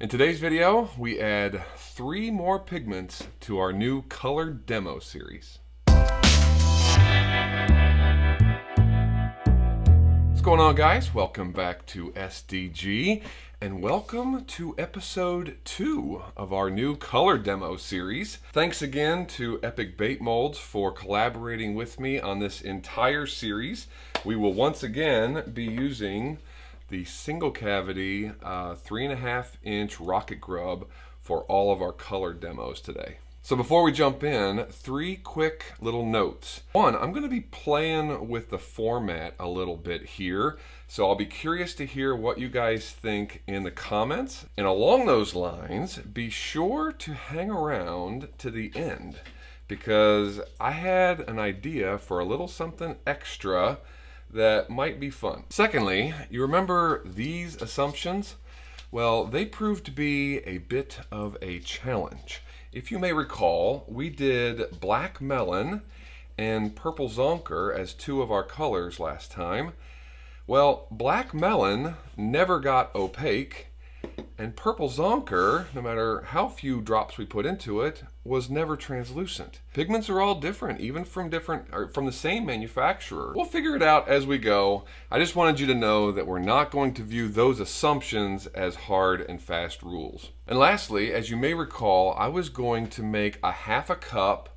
In today's video, we add 3 more pigments to our new color demo series. What's going on, guys? Welcome back to SDG and welcome to episode 2 of our new color demo series. Thanks again to Epic Bait Molds for collaborating with me on this entire series. We will once again be using the single cavity 3.5-inch rocket grub for all of our color demos today. So before we jump in, 3 quick little notes. 1, I'm going to be playing with the format a little bit here, so I'll be curious to hear what you guys think in the comments. And along those lines, be sure to hang around to the end, because I had an idea for a little something extra that might be fun. Secondly, you remember these assumptions? Well, they proved to be a bit of a challenge. If you may recall, we did black melon and purple zonker as 2 of our colors last time. Well, black melon never got opaque, and purple zonker, no matter how few drops we put into it, was never translucent. Pigments are all different, even from the same manufacturer. We'll figure it out as we go. I just wanted you to know that we're not going to view those assumptions as hard and fast rules. And lastly, as you may recall, I was going to make a 1/2 cup,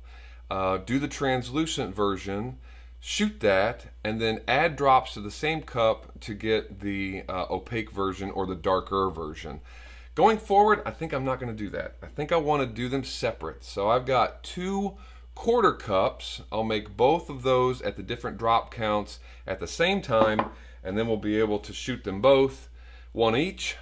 do the translucent version, shoot that, and then add drops to the same cup to get the opaque version or the darker version. Going forward, I think I'm not going to do that. I think I want to do them separate. So I've got 2 quarter cups. I'll make both of those at the different drop counts at the same time, and then we'll be able to shoot them both, 1 each.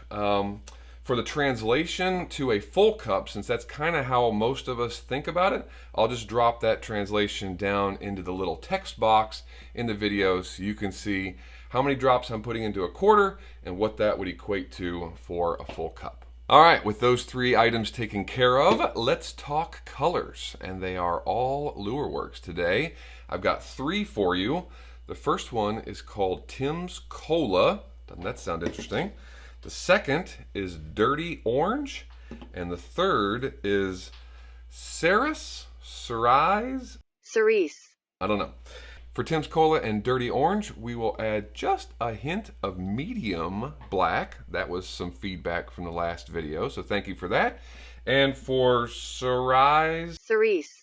For the translation to a full cup, since that's kind of how most of us think about it, I'll just drop that translation down into the little text box in the video so you can see how many drops I'm putting into a quarter and what that would equate to for a full cup. All right, with those 3 items taken care of, let's talk colors. And they are all Lureworks today. I've got 3 for you. The first one is called Tim's Cola. Doesn't that sound interesting? The second is Dirty Orange, and the third is Cerise? Cerise. I don't know. For Tim's Cola and Dirty Orange, we will add just a hint of medium black. That was some feedback from the last video, so thank you for that. And for Cerise,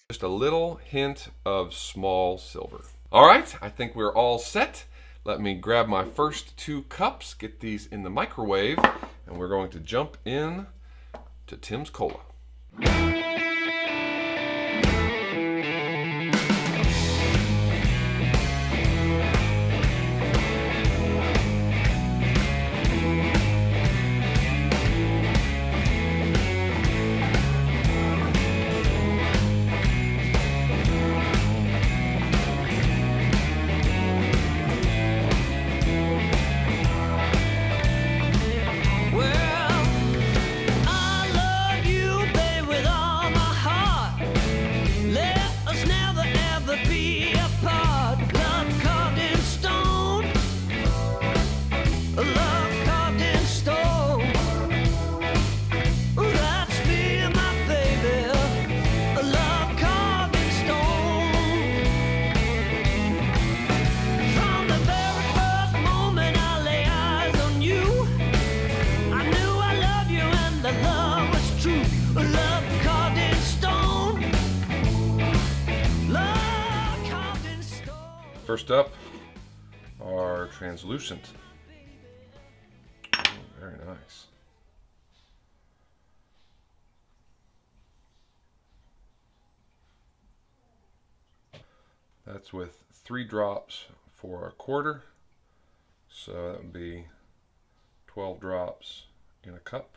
just a little hint of small silver. All right, I think we're all set. Let me grab my first 2 cups, get these in the microwave, and we're going to jump in to Tim's Cola. First up are translucent. Oh, very nice. That's with 3 drops for a quarter, so that would be 12 drops in a cup.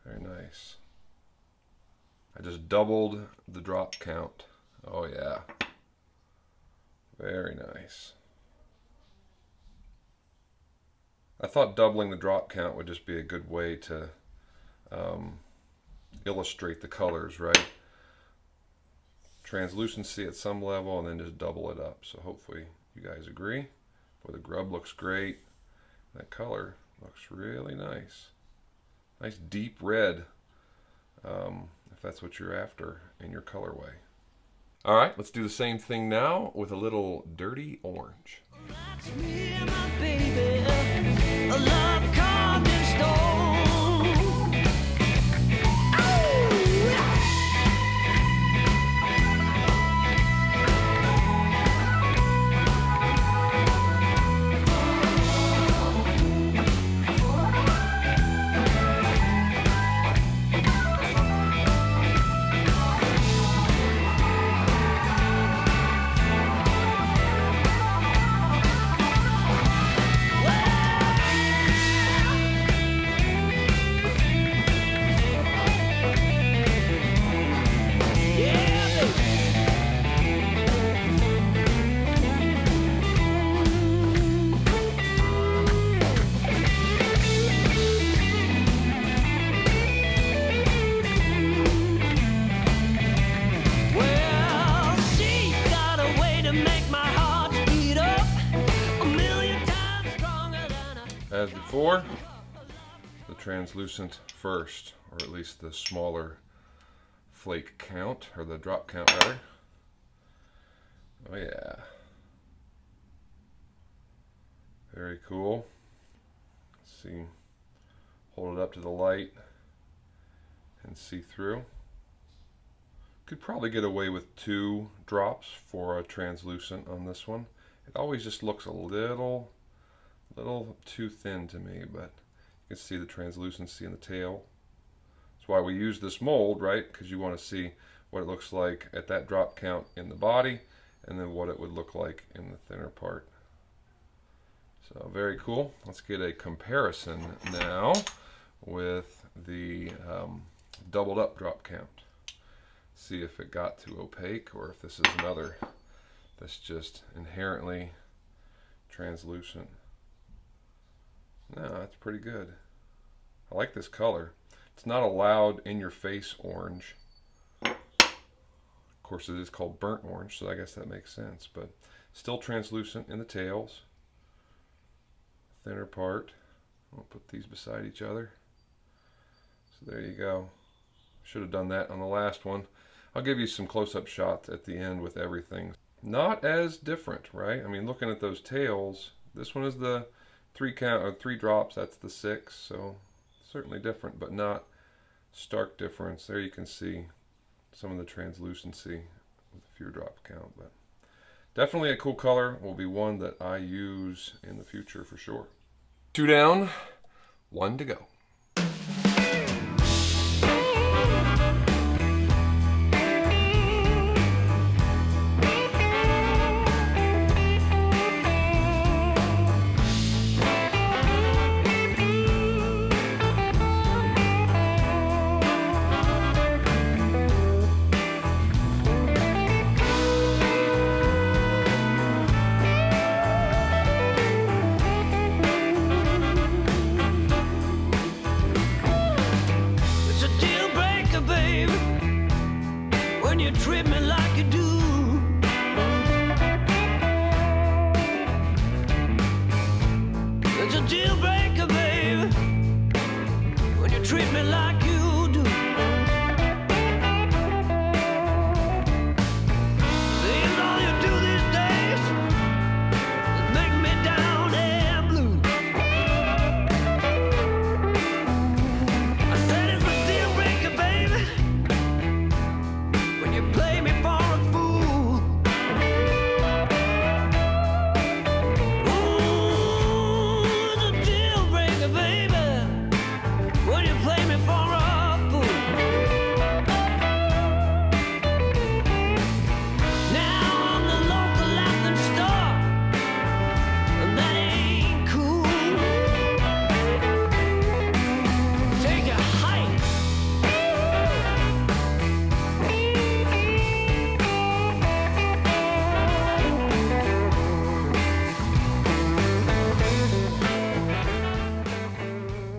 Very nice. I just doubled the drop count. Oh yeah. Very nice. I thought doubling the drop count would just be a good way to illustrate the colors, right? Translucency at some level and then just double it up. So hopefully you guys agree. Boy, the grub looks great. That color Looks really nice. Nice deep red, if that's what you're after in your colorway. All right, let's do the same thing now with a little dirty orange. That's me and my baby, a love carved in stone. As before, the translucent first, or at least the smaller flake count, or the drop count rather. Oh yeah. Very cool. Let's see. Hold it up to the light and see through. Could probably get away with 2 drops for a translucent on this one. It always just looks a little too thin to me, but you can see the translucency in the tail. That's why we use this mold, right? Because you want to see what it looks like at that drop count in the body, and then what it would look like in the thinner part. So very cool. Let's get a comparison now with the doubled up drop count. See if it got too opaque, or if this is another that's just inherently translucent. No, that's pretty good. I like this color. It's not a loud in-your-face orange. Of course, it is called burnt orange, so I guess that makes sense. But still translucent in the tails. Thinner part. I'll put these beside each other. So there you go. Should have done that on the last one. I'll give you some close-up shots at the end with everything. Not as different, right? I mean, looking at those tails, this one is the 3 count, or 3 drops, that's the 6, so certainly different, but not stark difference. There you can see some of the translucency with a few drop count, but definitely a cool color. Will be one that I use in the future for sure. 2 down, 1 to go. Treat me like you do. It's a deal breaker, baby, when you treat me like you do. Seems all you do these days is make me down and blue. I said it's a deal breaker, baby, when you play me for a fool. Ooh, it's a deal breaker, baby, when you play me for a fool. Now I'm the local laughing star, and that ain't cool. Take a hike.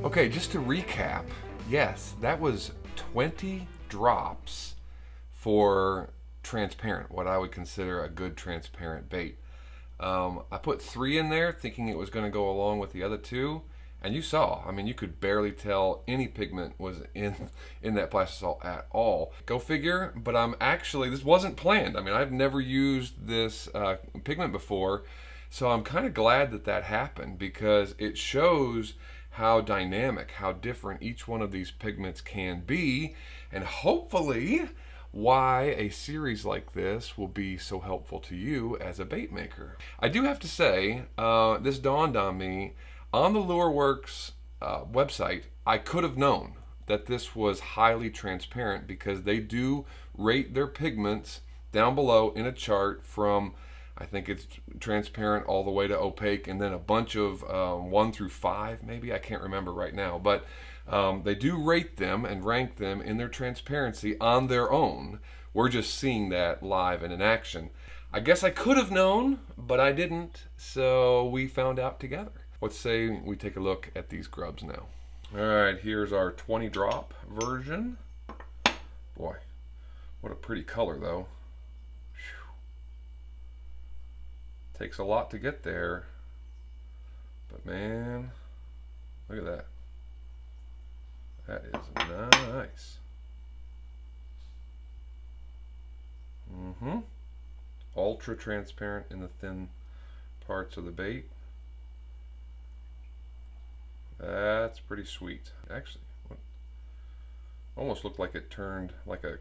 Okay, just to recap, yes, that was 20 drops for transparent, what I would consider a good transparent bait. I put 3 in there thinking it was going to go along with the other 2, And you saw, I mean, you could barely tell any pigment was in that Plastisol at all. Go figure, but I'm actually, this wasn't planned. I mean, I've never used this pigment before, so I'm kind of glad that that happened, because it shows how dynamic, how different each one of these pigments can be, and hopefully why a series like this will be so helpful to you as a bait maker. I do have to say, this dawned on me, on the Lureworks website, I could have known that this was highly transparent, because they do rate their pigments down below in a chart from, I think it's transparent all the way to opaque, and then a bunch of 1 through 5, maybe, I can't remember right now, but they do rate them and rank them in their transparency on their own. We're just seeing that live and in action. I guess I could have known, but I didn't, so we found out together. Let's say we take a look at these grubs now. All right, here's our 20 drop version. Boy, what a pretty color though. Whew. Takes a lot to get there, but man, look at that. That is nice. Ultra transparent in the thin parts of the bait. That's pretty sweet. Actually, almost looked like it turned like a,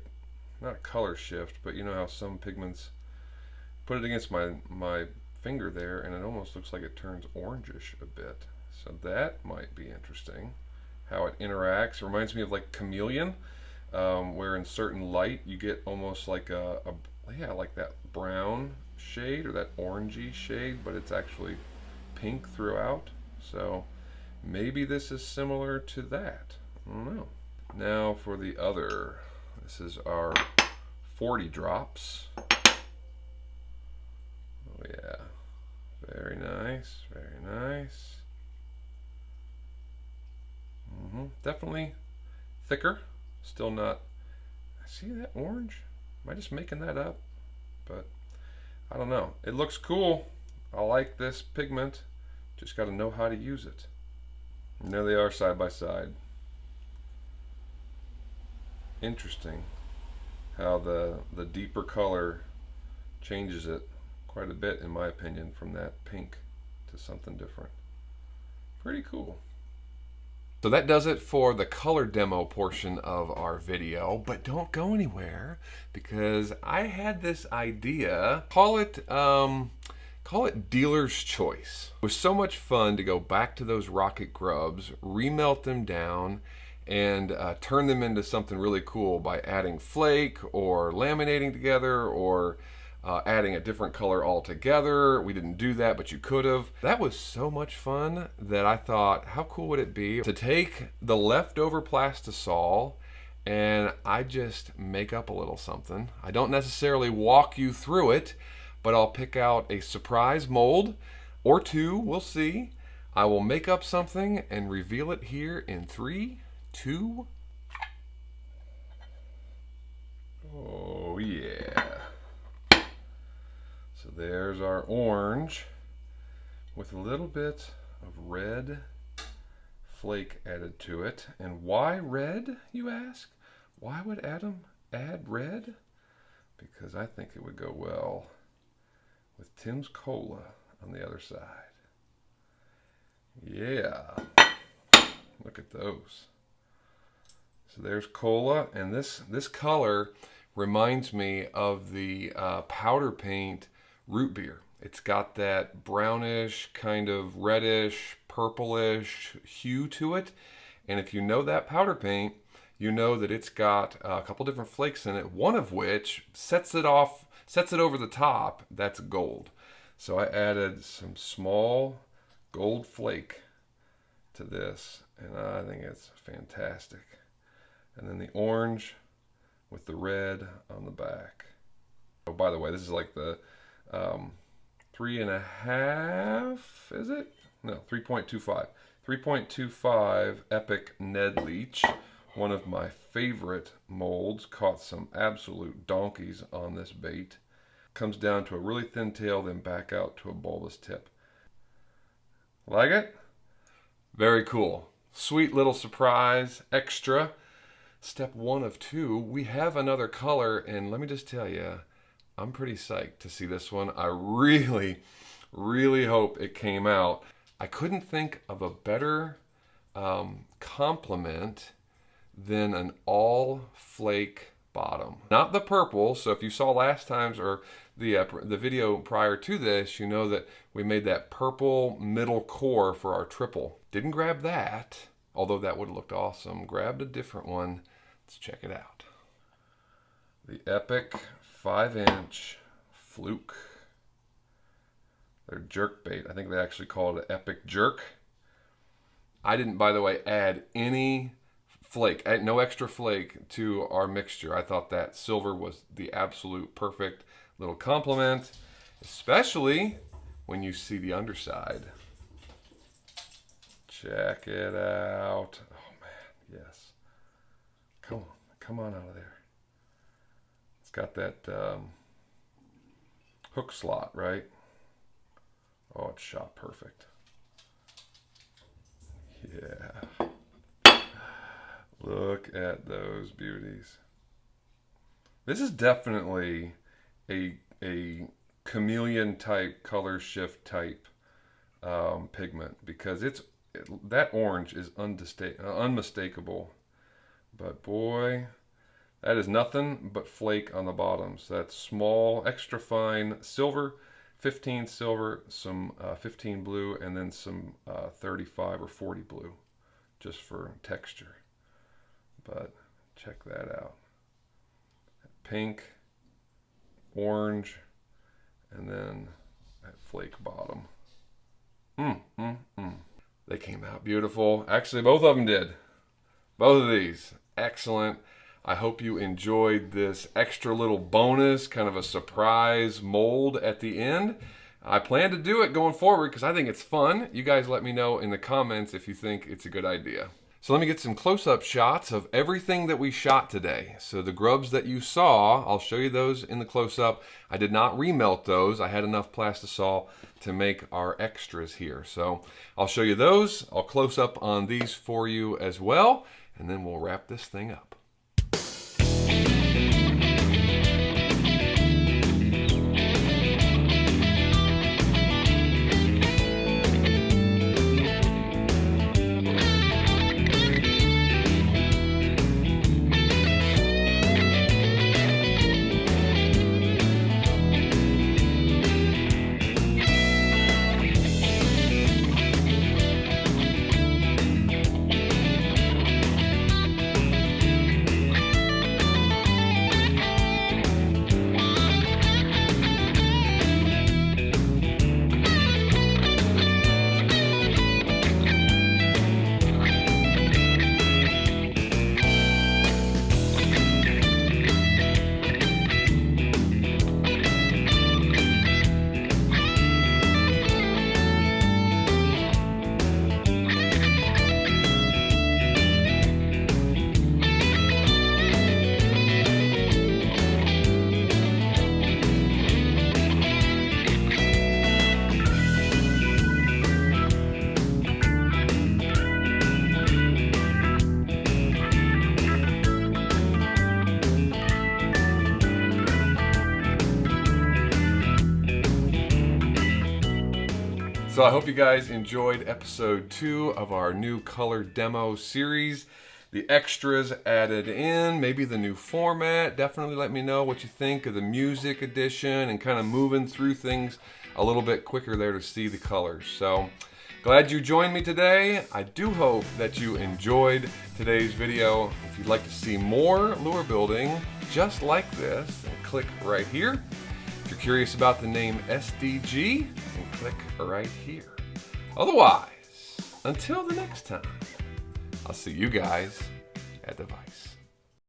not a color shift, but you know how some pigments, put it against my finger there, and it almost looks like it turns orangish a bit. So that might be interesting. How it interacts. It reminds me of like chameleon, where in certain light you get almost like yeah, like that brown shade or that orangey shade, but it's actually pink throughout. So maybe this is similar to that. I don't know. Now for the other, this is our 40 drops. Oh yeah, very nice, very nice. Definitely thicker, still not, see that orange? Am I just making that up? But I don't know. It looks cool. I like this pigment. Just got to know how to use it. And there they are side by side. Interesting how the deeper color changes it quite a bit, in my opinion, from that pink to something different. Pretty cool. So that does it for the color demo portion of our video, but don't go anywhere, because I had this idea, call it dealer's choice. It was so much fun to go back to those rocket grubs, remelt them down, and turn them into something really cool by adding flake or laminating together, or adding a different color altogether. We didn't do that, but you could have. That was so much fun that I thought, how cool would it be to take the leftover Plastisol and I just make up a little something. I don't necessarily walk you through it, but I'll pick out a surprise mold or two, we'll see. I will make up something and reveal it here in 3, 2. Oh yeah. So there's our orange with a little bit of red flake added to it. And why red, you ask? Why would Adam add red? Because I think it would go well with Tim's Cola on the other side. Yeah, look at those. So there's Cola, and this color reminds me of the powder paint root beer. It's got that brownish, kind of reddish, purplish hue to it. And if you know that powder paint, you know that it's got a couple different flakes in it, one of which sets it over the top. That's gold. So I added some small gold flake to this, and I think it's fantastic. And then the orange with the red on the back. Oh, by the way, this is like the 3.5, is it? No, 3.25. 3.25 Epic Ned Leech. One of my favorite molds. Caught some absolute donkeys on this bait. Comes down to a really thin tail, then back out to a bulbous tip. Like it? Very cool. Sweet little surprise, extra. Step 1 of 2. We have another color, and let me just tell you, I'm pretty psyched to see this one. I really, really hope it came out. I couldn't think of a better complement than an all flake bottom. Not the purple, so if you saw last time's or the video prior to this, you know that we made that purple middle core for our triple. Didn't grab that, although that would have looked awesome. Grabbed a different one. Let's check it out. The Epic 5-inch fluke. They're jerk bait. I think they actually call it Epic Jerk. I didn't, by the way, add any flake, no extra flake to our mixture. I thought that silver was the absolute perfect little complement, especially when you see the underside. Check it out. Oh man, yes. Come on out of there. It's got that hook slot, right? Oh, it's shot perfect. Yeah. Look at those beauties. This is definitely a chameleon type, color shift type pigment, because that orange is unmistakable. But boy, that is nothing but flake on the bottoms. That's small, extra fine silver, 15 silver, some 15 blue, and then some 35 or 40 blue, just for texture. But check that out. Pink, orange, and then that flake bottom. They came out beautiful. Actually, both of them did. Both of these, excellent. I hope you enjoyed this extra little bonus, kind of a surprise mold at the end. I plan to do it going forward because I think it's fun. You guys let me know in the comments if you think it's a good idea. So let me get some close-up shots of everything that we shot today. So the grubs that you saw, I'll show you those in the close-up. I did not remelt those. I had enough Plastisol to make our extras here. So I'll show you those. I'll close up on these for you as well, and then we'll wrap this thing up. So I hope you guys enjoyed episode 2 of our new color demo series. The extras added in, maybe the new format. Definitely let me know what you think of the music edition and kind of moving through things a little bit quicker there to see the colors. So glad you joined me today. I do hope that you enjoyed today's video. If you'd like to see more lure building just like this, then click right here. If you're curious about the name SDG, then click right here. Otherwise, until the next time, I'll see you guys at the vise.